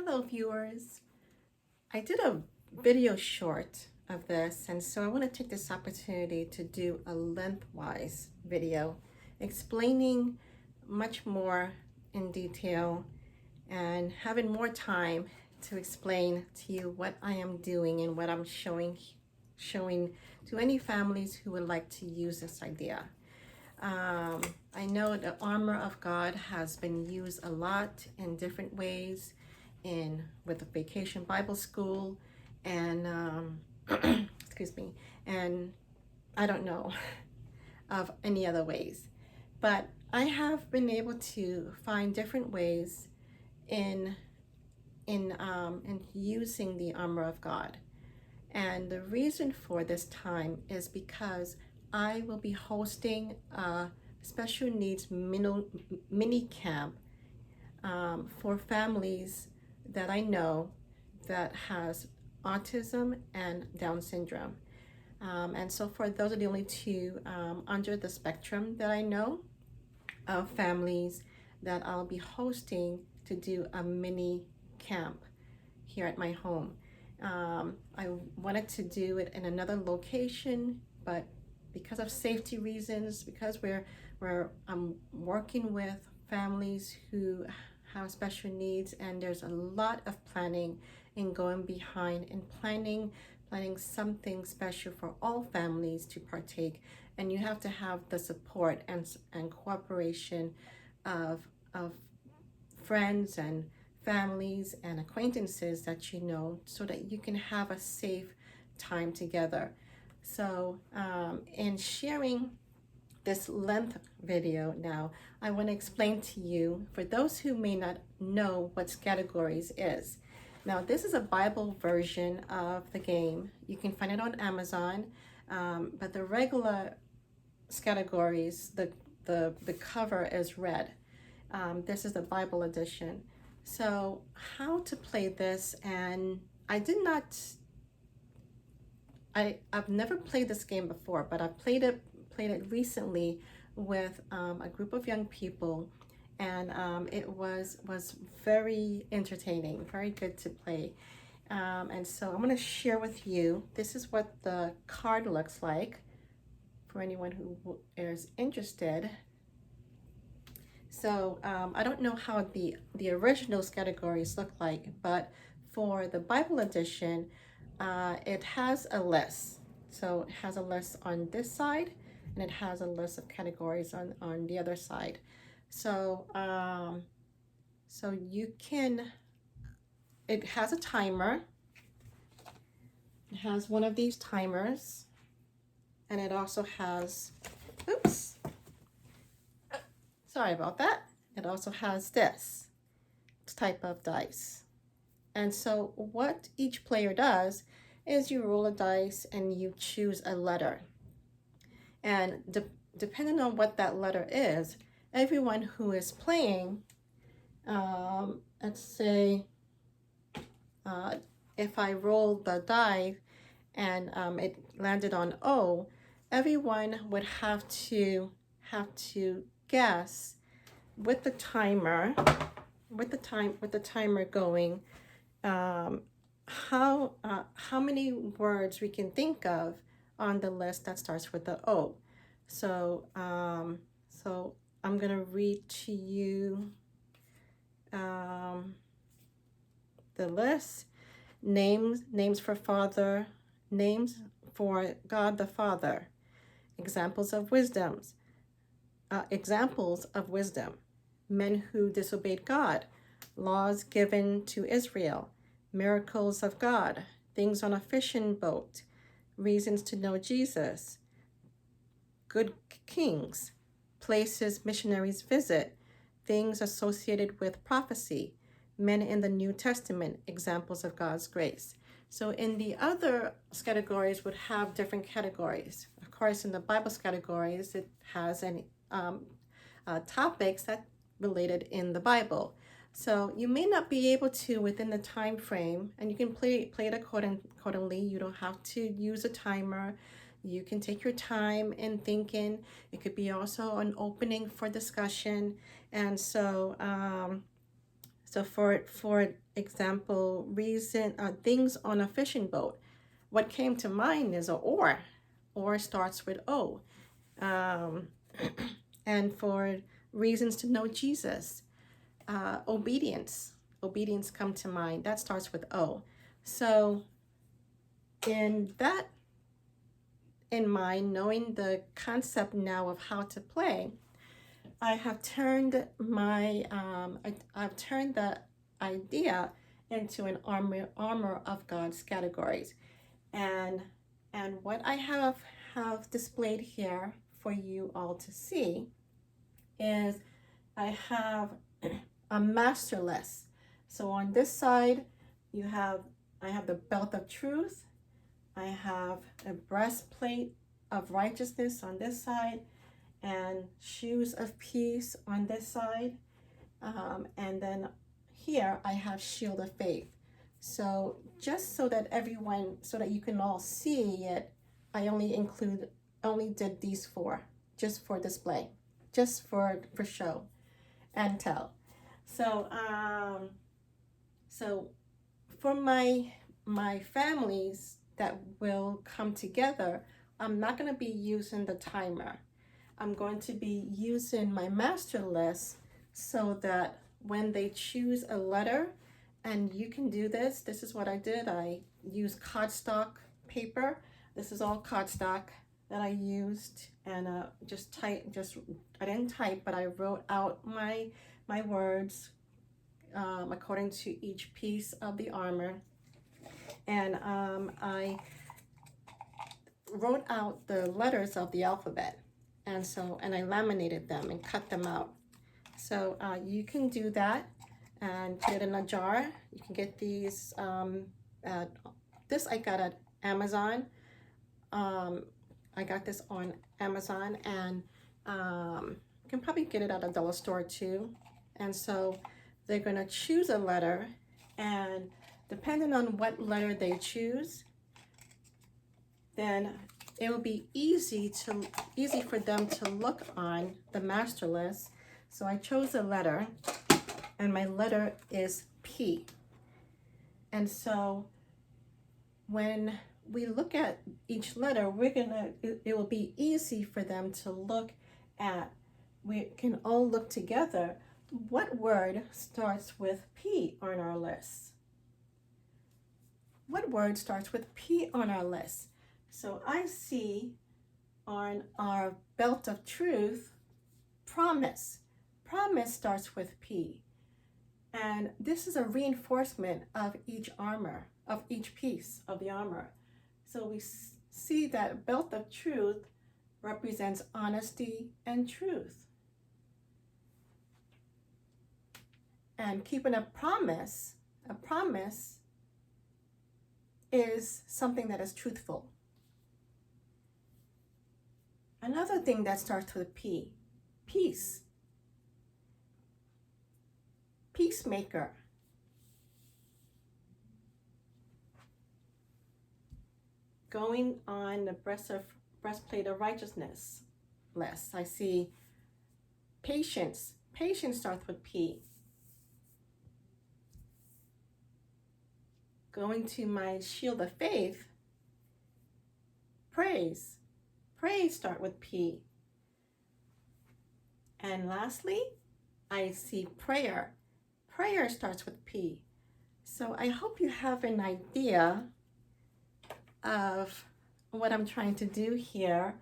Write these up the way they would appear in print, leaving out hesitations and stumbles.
Hello viewers. I did a video short of this, and so I want to take this opportunity to do a lengthwise video explaining much more in detail and having more time to explain to you what I am doing and what I'm showing to any families who would like to use this idea. I know the armor of God has been used a lot in different ways with the Vacation Bible School and excuse me, and I don't know of any other ways, but I have been able to find different ways in using the armor of God. And the reason for this time is because I will be hosting a special needs mini camp for families that I know that has autism and Down syndrome. And so far, those are the only two under the spectrum that I know of families that I'll be hosting to do a mini camp here at my home. I wanted to do it in another location, but because of safety reasons, because I'm working with families who have special needs, and there's a lot of planning in going behind and planning something special for all families to partake, and you have to have the support and cooperation of friends and families and acquaintances that you know, so that you can have a safe time together. So in sharing this length video now, I want to explain to you, for those who may not know what Scattergories is. Now, this is a Bible version of the game. You can find it on Amazon, but the regular Scattergories, the cover is red. This is the Bible edition. So how to play this, and I've never played this game before, but I've played it recently with a group of young people, and it was very entertaining, very good to play. And so I'm going to share with you, this is what the card looks like for anyone who is interested. So I don't know how the original Scattergories look like, but for the Bible edition, it has a list. So it has a list on this side, and it has a list of categories on the other side. So so you can, it has a timer. It has one of these timers, and it also has, oops, sorry about that. It also has this type of dice. And so what each player does is you roll a dice and you choose a letter. And depending on what that letter is, everyone who is playing, let's say, if I rolled the die and it landed on O, everyone would have to guess with the timer, going, how many words we can think of on the list that starts with the O. So so I'm gonna read to you the list. Names for Father, names for God the Father, examples of wisdom, men who disobeyed God, laws given to Israel, miracles of God, things on a fishing boat, reasons to know Jesus, good kings, places missionaries visit, things associated with prophecy, men in the New Testament, examples of God's grace. So in the other categories would have different categories. Of course, in the Bible categories, it has any topics that related in the Bible. So you may not be able to within the time frame, and you can play it accordingly. You don't have to use a timer. You can take your time in thinking. It could be also an opening for discussion. And so So for example, things on a fishing boat. What came to mind is a oar. Oar starts with O. Um, and for reasons to know Jesus, obedience. Obedience come to mind. That starts with O. So in that in mind, knowing the concept now of how to play, I have turned my I've turned the idea into an armor of God's categories, and what I have displayed here for you all to see is I have a master list. So on this side, I have the belt of truth. I have a breastplate of righteousness on this side, and shoes of peace on this side. And then here I have shield of faith. So just so that so that you can all see it, I only did these four, just for display, just for show and tell. So so for my families that will come together, I'm not going to be using the timer. I'm going to be using my master list so that when they choose a letter, and you can do this, this is what I did. I used cardstock paper. This is all cardstock that I used, and I didn't type, but I wrote out my words according to each piece of the armor. And I wrote out the letters of the alphabet, and I laminated them and cut them out. So you can do that and put it in a jar. You can get these. This I got at Amazon. I got this on Amazon, and you can probably get it at a dollar store too. And so they're gonna choose a letter, and depending on what letter they choose, then it will be easy for them to look on the master list. So I chose a letter, and my letter is P. And so when we look at each letter, it will be easy for them to look at. We can all look together. What word starts with P on our list? What word starts with P on our list? So I see on our belt of truth, promise. Promise starts with P. And this is a reinforcement of each armor, of each piece of the armor. So we see that belt of truth represents honesty and truth. And keeping a promise is something that is truthful. Another thing that starts with P, peace. Peacemaker. Going on the breastplate of righteousness list, I see patience. Patience starts with P. Going to my shield of faith, praise. Praise starts with P. And lastly, I see prayer. Prayer starts with P. So I hope you have an idea of what I'm trying to do here,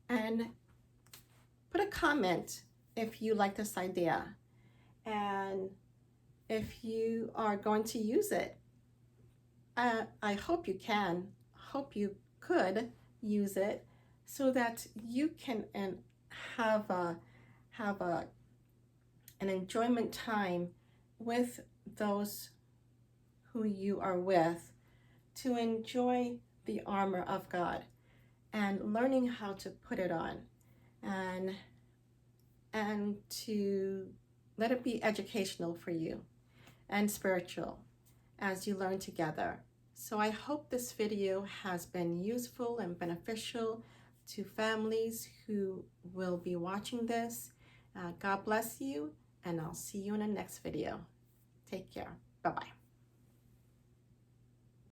and put a comment if you like this idea, and if you are going to use it. I hope you can, hope you could use it so that you can have an enjoyment time with those who you are with, to enjoy the armor of God and learning how to put it on, and to let it be educational for you and spiritual as you learn together. So I hope this video has been useful and beneficial to families who will be watching this. God bless you, and I'll see you in the next video. Take care. Bye-bye.